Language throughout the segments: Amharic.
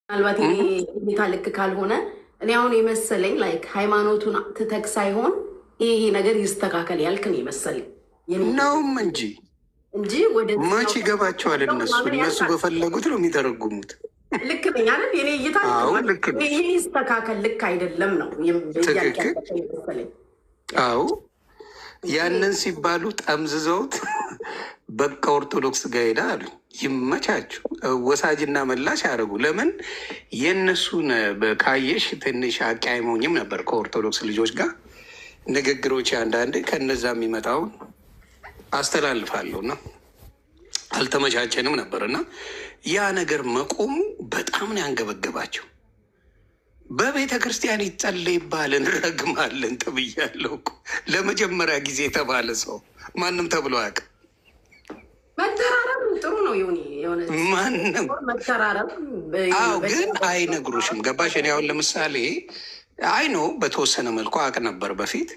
ምናልባት ጌታ ልክ ካልሆነ እኔ አሁን የመሰለኝ ላይክ ሃይማኖቱን ትተክ ሳይሆን ይሄ ነገር ይስተካከል ያልክን የመሰለኝ ነውም እንጂ እንጂ ወደ መች ይገባቸዋል። እነሱ በፈለጉት ነው የሚተረጉሙት። ልክ ነኝ አይደል? የኔ እይታ ይሄ ይስተካከል ልክ አይደለም ነው ትክክል። አዎ ያንን ሲባሉ ጠምዝዘውት በቃ ኦርቶዶክስ ጋር ሄዳ አሉ። ይመቻችሁ። ወሳጅና መላሽ ያደረጉ። ለምን የእነሱን ካየሽ ትንሽ አቃይመውኝም ነበር ከኦርቶዶክስ ልጆች ጋር ንግግሮች፣ አንዳንድ ከነዛ የሚመጣውን አስተላልፋለሁ እና አልተመቻቸንም ነበር እና ያ ነገር መቆሙ በጣም ነው ያንገበገባቸው። በቤተ ክርስቲያን ይጸለይባል እንረግማለን ተብያለሁ እኮ ለመጀመሪያ ጊዜ የተባለ ሰው ማንም ተብሎ አያውቅም። መተራረብ ጥሩ ነው የሆነ ማንም መተራረብ። አዎ ግን አይነግሩሽም። ገባሽ? እኔ አሁን ለምሳሌ አይ ነው በተወሰነ መልኩ አውቅ ነበር በፊት።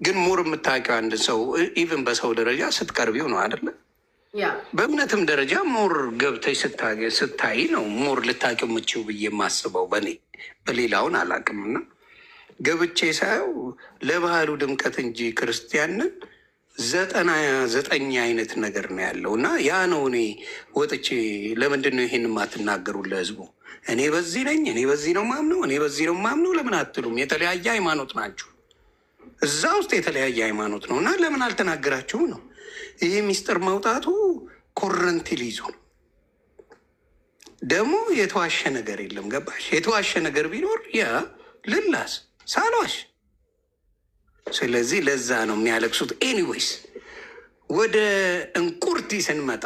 ግን ሙር የምታውቂው አንድ ሰው ኢቭን በሰው ደረጃ ስትቀርቢው ነው አይደለ? በእምነትም ደረጃ ሞር ገብተሽ ስታይ ነው ሞር ልታውቂው የምችው ብዬ የማስበው በእኔ በሌላውን አላውቅም። እና ገብቼ ሳየው ለባህሉ ድምቀት እንጂ ክርስቲያንን 99 አይነት ነገር ነው ያለው። እና ያ ነው እኔ ወጥቼ ለምንድን ነው ይሄን የማትናገሩ ለህዝቡ? እኔ በዚህ ነኝ፣ እኔ በዚህ ነው ማምነው፣ እኔ በዚህ ነው ማምነው ለምን አትሉም? የተለያየ ሃይማኖት ናችሁ፣ እዛ ውስጥ የተለያየ ሃይማኖት ነው እና ለምን አልተናገራችሁም ነው። ይህ ሚስጥር መውጣቱ ኮረንቲ ሊይዙ ነው። ደግሞ የተዋሸ ነገር የለም። ገባሽ? የተዋሸ ነገር ቢኖር ያ ልላስ ሳሏሽ። ስለዚህ ለዛ ነው የሚያለቅሱት። ኤኒዌይስ ወደ እንቁርቲ ስንመጣ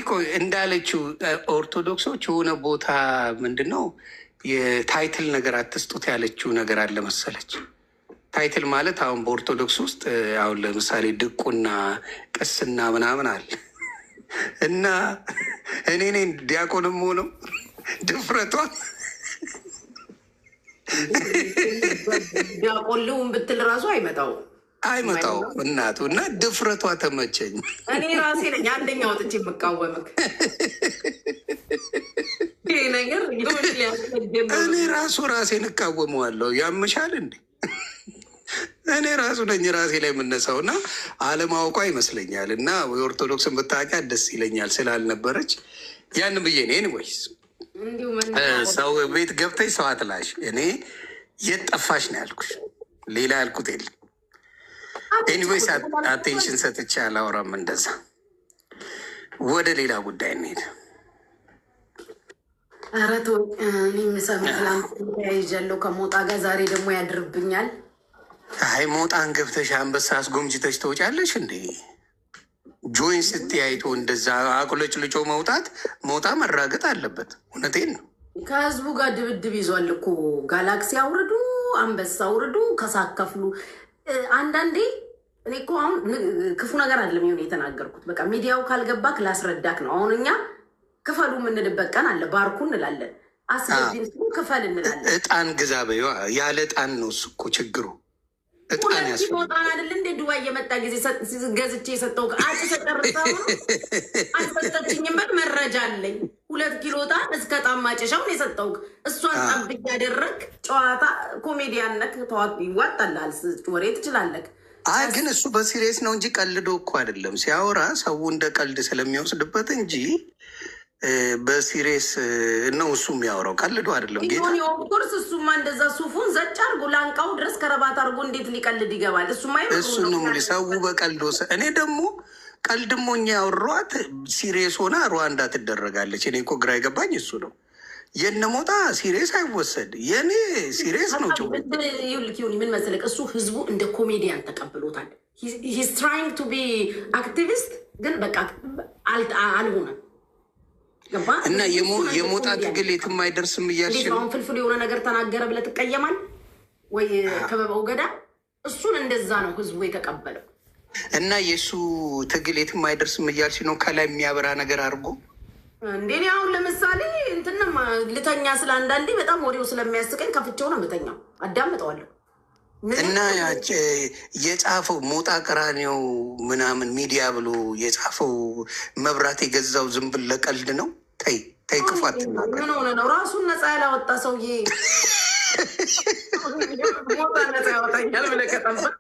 ቆይ እንዳለችው ኦርቶዶክሶች የሆነ ቦታ ምንድን ነው የታይትል ነገር አትስጡት ያለችው ነገር አለ መሰለች። ታይትል ማለት አሁን በኦርቶዶክስ ውስጥ አሁን ለምሳሌ ድቁና፣ ቅስና ምናምን አለ እና እኔ ዲያቆንም ሆነው ድፍረቷ ዲያቆልውን ብትል ራሱ አይመጣው እናቱ እና ድፍረቷ ተመቸኝ። እኔ ራሴ ነኝ አንደኛ ወጥቼ የምቃወምክ ነገር እኔ ራሴን እቃወመዋለሁ። ያምሻል እንዴ? እኔ ራሱ ነኝ ራሴ ላይ የምነሳው እና አለማወቋ ይመስለኛል። እና የኦርቶዶክስን ብታውቂያት ደስ ይለኛል ስላልነበረች ያን ብዬ ነው። ኤኒዌይስ ሰው ቤት ገብተሽ ሰው አትላሽ። እኔ የት ጠፋሽ ነው ያልኩሽ፣ ሌላ ያልኩት የለም። ኤኒዌይስ አቴንሽን ሰጥቼ አላወራም እንደዛ። ወደ ሌላ ጉዳይ እንሄድ። ኧረ ተው፣ እኔ ይዣለሁ ከሞጣ ጋር ዛሬ ደግሞ ያድርብኛል። አይ ሞጣን ገብተሽ አንበሳ አስጎምጅተሽ ተውጫለሽ እንዴ? ጆይን ስትያይቶ እንደዛ አቁለጭ ልጮ መውጣት ሞጣ መራገጥ አለበት። እውነቴን ነው። ከህዝቡ ጋር ድብድብ ይዟል እኮ። ጋላክሲ አውርዱ፣ አንበሳ አውርዱ፣ ከሳከፍሉ። አንዳንዴ እኔ እኮ አሁን ክፉ ነገር አይደለም ይሁን የተናገርኩት። በቃ ሚዲያው ካልገባክ ላስረዳክ ነው። አሁን እኛ ክፈሉ የምንልበት ቀን አለ። ባርኩ እንላለን፣ አስገቢን ክፈል እንላለን። እጣን ግዛ በይዋ። ያለ እጣን ነው እሱ እኮ ችግሩ። እጣን ያስፈልጋል አይደል? እንደ ዱባይ የመጣ ጊዜ ገዝቼ የሰጠው አጭ ተጨርሳ አልሰጠችኝበት መረጃ አለኝ። 2 ኪሎ እጣን እስከ ጣም ማጨሻውን የሰጠው እሷን ጠብ እያደረግ ጨዋታ ኮሜዲያነክ ተዋት ይዋጣላል። ወሬ ትችላለክ። አይ ግን እሱ በሲሪየስ ነው እንጂ ቀልዶ እኮ አይደለም። ሲያወራ ሰው እንደ ቀልድ ስለሚወስድበት እንጂ በሲሪየስ ነው እሱ የሚያወራው። ቀልዶ አይደለም። ኦፍኮርስ እሱማ እንደዛ ሱፉን ዘጭ አርጎ ላንቃው ድረስ ከረባት አርጎ እንዴት ሊቀልድ ይገባል? እሱማ እሱ ነው ሰው በቀልዶ። እኔ ደግሞ ቀልድሞኛ ያወሯት ሲሪየስ ሆና ሩዋንዳ ትደረጋለች። እኔ እኮ ግራ የገባኝ እሱ ነው። የነ ሞጣ ሲሪየስ አይወሰድ፣ የኔ ሲሪየስ ነው። ምን መሰለህ፣ እሱ ህዝቡ እንደ ኮሜዲያን ተቀብሎታል። ሂስ ትራይንግ ቱ ቢ አክቲቪስት፣ ግን በቃ አልሆነም። እና የሞጣ ትግል የትም አይደርስም እያልሽ አሁን ፍልፍል የሆነ ነገር ተናገረ ብለህ ትቀየማል ወይ? ከበበው ገዳ እሱን እንደዛ ነው ህዝቡ የተቀበለው። እና የእሱ ትግል የትም አይደርስም እያልሽ ነው። ከላይ የሚያበራ ነገር አድርጎ እንዴ። አሁን ለምሳሌ እንትንም ልተኛ ስለ አንዳንዴ በጣም ወሬው ስለሚያስቀኝ ከፍቼው ነው የምተኛው። አዳምጠዋለሁ። እና የጻፈው ሞጣ ቀራኒዮ ምናምን ሚዲያ ብሎ የጻፈው መብራት የገዛው ዝም ብሎ ለቀልድ ነው። ተይ ተይ፣ ክፋት ምን ሆነ ነው? ራሱን ነፃ ያላወጣ ሰውዬ ሞጣ ነፃ ያወጣኛል ብለህ ከጠበቅ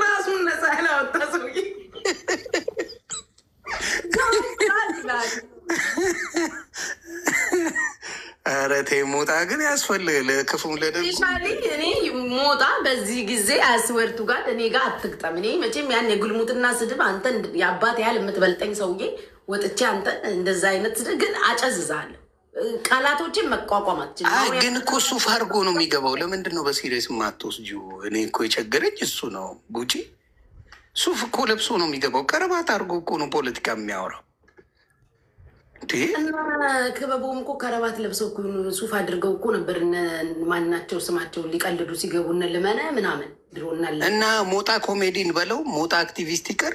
ራሱን ነፃ ያላወጣ ሰውዬ ኧረ ተይ፣ ሞጣ ግን ያስፈልግ ለክፉም ለደግ እኔ ሞጣ በዚህ ጊዜ አስወርቱ ጋር እኔ ጋር አትግጠም። እኔ መቼም ያን የግልሙትና ስድብ አንተ የአባት ያህል የምትበልጠኝ ሰውዬ ወጥቼ አንተ እንደዛ አይነት ስድብ ግን አጨዝዛለሁ። ቃላቶችን መቋቋም አትችልም። ግን እኮ ሱፍ አድርጎ ነው የሚገባው። ለምንድን ነው በሲሪየስ የማትወስጂው? እኔ እኮ የቸገረኝ እሱ ነው። ጉቺ ሱፍ እኮ ለብሶ ነው የሚገባው። ከረባት አድርጎ እኮ ነው ፖለቲካ የሚያወራው። እና ክበቦም እኮ ከረባት ለብሰው ሱፍ አድርገው እኮ ነበር ማናቸው ስማቸውን ሊቀልዱ ሲገቡ እነ ልመነ ምናምን ድሮ እና ሞጣ ኮሜዲን በለው ሞጣ አክቲቪስት ይቅር።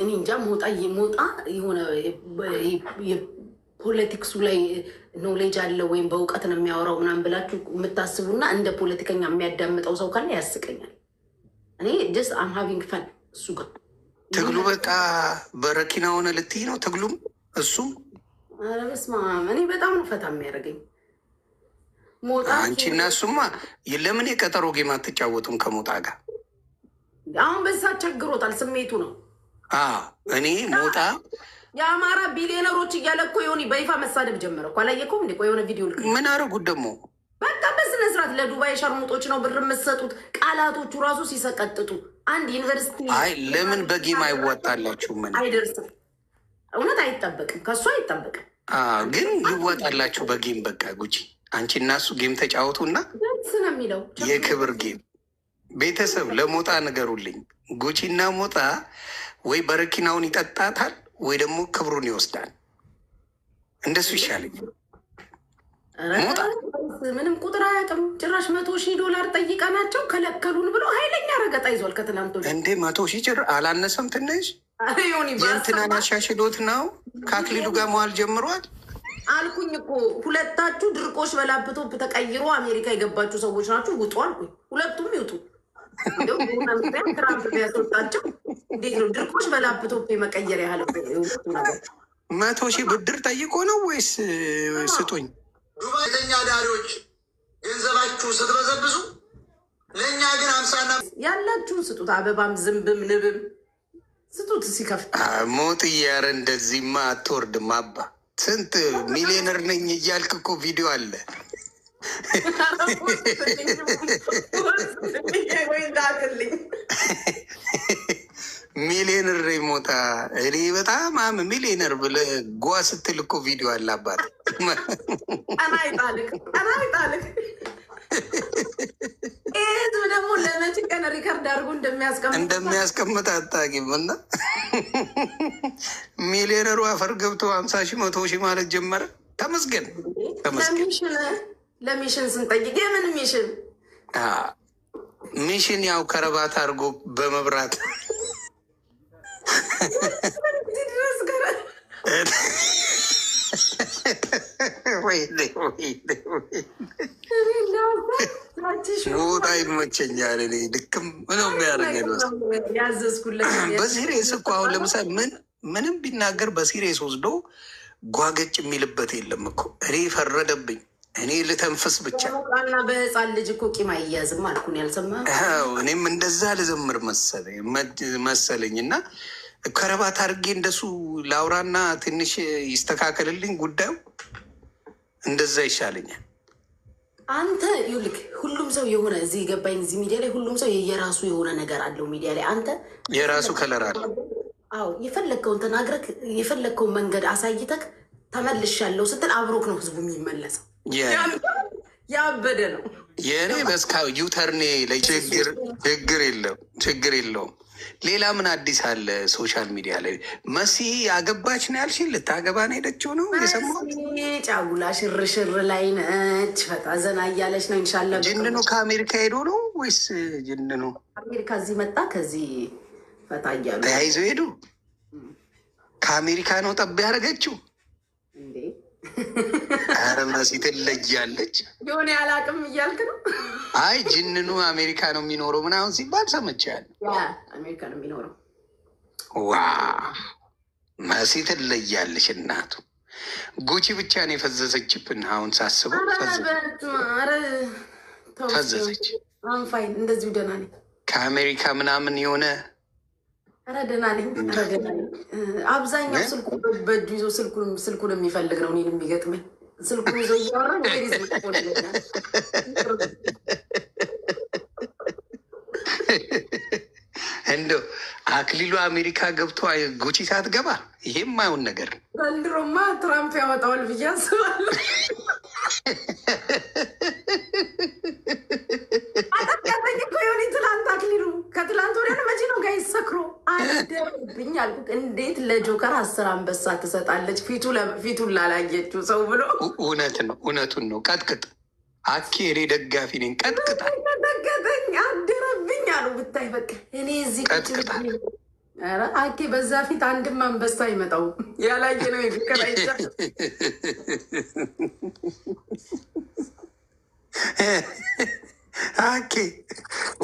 እኔ እንጃ ሞጣ የሆነ የፖለቲክሱ ላይ ኖሌጅ አለ ወይም በእውቀት ነው የሚያወራው ምናምን ብላችሁ የምታስቡና እንደ ፖለቲከኛ የሚያዳምጠው ሰው ካለ ያስቀኛል። እኔ ጀስት አም ሃቪንግ ፈን እሱ ጋር ትግሉ በቃ በረኪና ሆነ ልትይ ነው ትግሉም እሱም። ኧረ በስመ አብ እኔ በጣም ነው ፈታ የሚያደርገኝ ሞጣ። አንቺና እሱማ ለምን የቀጠሮ ጌም አትጫወቱም ከሞጣ ጋር? አሁን በዛ ቸግሮታል፣ ስሜቱ ነው። እኔ ሞጣ የአማራ ቢሊዮነሮች እያለ እኮ የሆነ በይፋ መሳደብ ጀመረ እኮ አላየኩም እንዴ? የሆነ ቪዲዮ ልክ ምን አደረጉት ደግሞ? በቃ በስነ ስርዓት ለዱባይ ሸርሙጦች ነው ብር የምትሰጡት። ቃላቶቹ ራሱ ሲሰቀጥጡ አንድ ዩኒቨርሲቲ ለምን በጌም አይዋጣላችሁ? ምን አይደርስም፣ እውነት አይጠበቅም፣ ከሱ አይጠበቅም። ግን ይዋጣላችሁ በጌም በቃ ጉቺ፣ አንቺ እና እሱ ጌም ተጫወቱና ደስ ነው የሚለው የክብር ጌም። ቤተሰብ ለሞጣ ንገሩልኝ፣ ጉቺና ሞጣ ወይ በረኪናውን ይጠጣታል ወይ ደግሞ ክብሩን ይወስዳል። እንደሱ ይሻለኛል። ሞጣ ምንም ቁጥር አያውቅም። ጭራሽ $100,000 ጠይቀናቸው ከለከሉን ብሎ ኃይለኛ ረገጣ ይዟል። ከትላንቶ እንዴ 100,000 ጭር አላነሰም? ትንሽ የእንትናን አሻሽሎት ነው። ከአክሊሉ ጋር መዋል ጀምሯል አልኩኝ እኮ። ሁለታችሁ ድርቆሽ በላፕቶፕ ተቀይሮ አሜሪካ የገባችሁ ሰዎች ናችሁ፣ ውጡ አልኩኝ። ሁለቱም ይውጡ። ትራምፕ ቢያስወጣቸው እንዴት ነው ድርቆሽ በላፕቶፕ የመቀየር ያህል ነገር? 100,000 ብድር ጠይቆ ነው ወይስ ስጡኝ? ዱባይተኛ ዳሪዎች ገንዘባችሁ ስትበዘብዙ ለእኛ ግን 50ና ያላችሁን ስጡት። አበባም ዝንብም ንብም ስጡት ሲከፍት። ሞት እያረ እንደዚህማ አትወርድም። አባ ስንት ሚሊዮነር ነኝ እያልክ እኮ ቪዲዮ አለ። ሚሊዮነር ነኝ ሞታ እኔ በጣም ሚሊዮነር ብለህ ጓ ስትል እኮ ቪዲዮ አለ። አባት ቀና ይጣልቅ። ይህ ደግሞ ለመቼ ቀን ሪከርድ አድርጎ እንደሚያስቀምጥ አታውቂም። እና ሚሊዮነሩ አፈር ገብቶ 50,000 100,000 ማለት ጀመረ። ተመስገን ተመስገን። ለሚሽን ስንጠይቅ የምን ሚሽን? ሚሽን ያው ከረባት አድርጎ በመብራት ሞጣ ይመቸኛል። እኔ ልክም ምነው የሚያደርገኝ በሲሪየስ እኮ አሁን ለምሳሌ ምንም ቢናገር በሲሪየስ ወስዶ ጓገጭ የሚልበት የለም እኮ። እኔ ፈረደብኝ። እኔ ልተንፍስ ብቻ እና በህፃን ልጅ እኮ ቂም አያያዝም አልኩን። ያልሰማ እኔም እንደዛ ልዘምር መሰለኝ እና ከረባት አድርጌ እንደሱ ላውራና ትንሽ ይስተካከልልኝ ጉዳዩ። እንደዛ ይሻለኛል። አንተ ይኸውልህ ሁሉም ሰው የሆነ እዚህ ገባኝ። እዚህ ሚዲያ ላይ ሁሉም ሰው የራሱ የሆነ ነገር አለው። ሚዲያ ላይ አንተ የራሱ ከለር አለ። አዎ የፈለግከውን ተናግረክ የፈለግከውን መንገድ አሳይተክ ተመልሻለሁ ስትል አብሮክ ነው ህዝቡ የሚመለሰው። ያበደ ነው። የእኔ በስካ ዩተርኔ ላይ ችግር የለውም። ሌላ ምን አዲስ አለ? ሶሻል ሚዲያ ላይ መሲ አገባች ነው ያልሽኝ? ልታገባ ነው ሄደችው ነው የሰማሁት። ጫጉላ ሽርሽር ላይ ነች። ፈታ ዘና እያለች ነው። ኢንሻላህ ጅን ነው ከአሜሪካ ሄዶ ነው ወይስ ጅን ነው? አሜሪካ እዚህ መጣ፣ ከዚህ ፈታ እያሉ ተያይዘው ሄዱ። ከአሜሪካ ነው ጠብ ያደረገችው። ኧረ መሲ ትለያለች። የሆነ ያላቅም እያልክ ነው? አይ ጅንኑ አሜሪካ ነው የሚኖረው ምናምን ሲባል ሰምቻለሁ። አሜሪካ ነው የሚኖረው። ዋ መሲ ትለያለች። እናቱ ጉቺ ብቻ ነው የፈዘዘችብን። አሁን ሳስበው ፈዘዘች። አንፋይን እንደዚሁ ደህና ነኝ። ከአሜሪካ ምናምን የሆነ ኧረ ደህና ነኝ። አብዛኛው ስልኩ በእጁ ይዞ ስልኩን የሚፈልግ ነው እኔን የሚገጥመኝ። ስልኩን ይዞ እያወራ እንደው አክሊሉ አሜሪካ ገብቶ ጉቺ ሳትገባ ይሄም አይሆን ነገር ነው። ዘንድሮማ ትራምፕ ያወጣዋል ብዬ አስባለሁ። አጠቃጠኝ እኮ የሆነ ትላንት አክሊሉ ከትላንት ወዲያ ነው መቼ ነው ጋይ ሰክሮ አደረብኝ አልኩት። እንዴት ለጆከር 10 አንበሳ ትሰጣለች ፊቱን ላላየችው ሰው ብሎ። እውነት ነው፣ እውነቱን ነው። ቀጥቅጥ አኬሬ ደጋፊ ነኝ። ቀጥቅጣ ቀጠቀጠኝ አደረብኝ አሉ ብታይ። በቃ እኔ እዚህ ቀጥቅጣ አኬ በዛ ፊት አንድም አንበሳ አይመጣው ያላየ ነው ይከራይዛ አኬ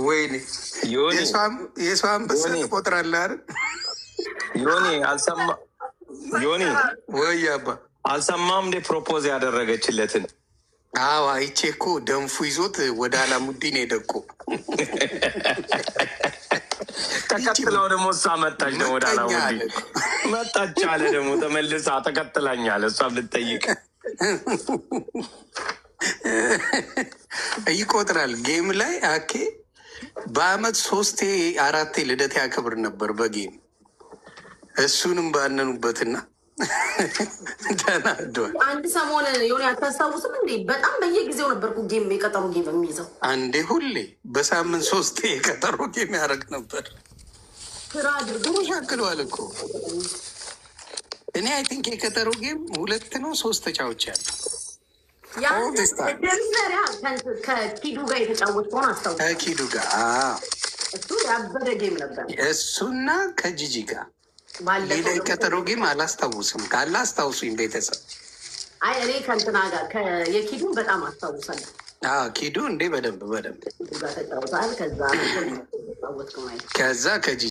ወይኔ የሰው አንበሳ ትቆጥራለህ አይደል? ዮኒ ወይ አባ አልሰማም እንደ ፕሮፖዝ ያደረገችለትን? አዎ አይቼ እኮ ደንፉ ይዞት ወደ አላሙዲን ሄደኮ። ተከትለው ደግሞ እሷ መጣች ነው ወደ አላሙዲን መጣች አለ። ደግሞ ተመልሳ ተከትላኛለ እሷ ልትጠይቅ ይቆጥራል። ጌም ላይ አኬ በአመት 3-4 ልደት ያከብር ነበር በጌም። እሱንም ባነኑበትና ተናዷል። አንድ ሰሞን የሆነ አታስታውስም እንዴ? በጣም በየጊዜው ነበርኩ ጌም የቀጠሮ ጌም የሚይዘው። አንዴ ሁሌ በሳምንት 3 የቀጠሮ ጌም ያደርግ ነበር። ስራ አድርጎ ሻክለዋል እኮ። እኔ አይ ቲንክ የቀጠሮ ጌም 2 ነው 3 ተጫዎች ያለ መጀመሪያ ከኪዱ ጋር የተጫወትከውን አስታውስ። ከኪዱ ጋር እሱ ያበደ ጌም ነበር። እሱና ከጂጂ ጋር ሌላ የቀጠሮ ጌም አላስታውስም። ካለ አስታውሱኝ ቤተሰብ። አይ እኔ ከእንትና ጋር የኪዱን በጣም አስታውሳለሁ። ኪዱ እንዴ በደንብ ጋር ተጫውተሃል። ከዛ ከጂ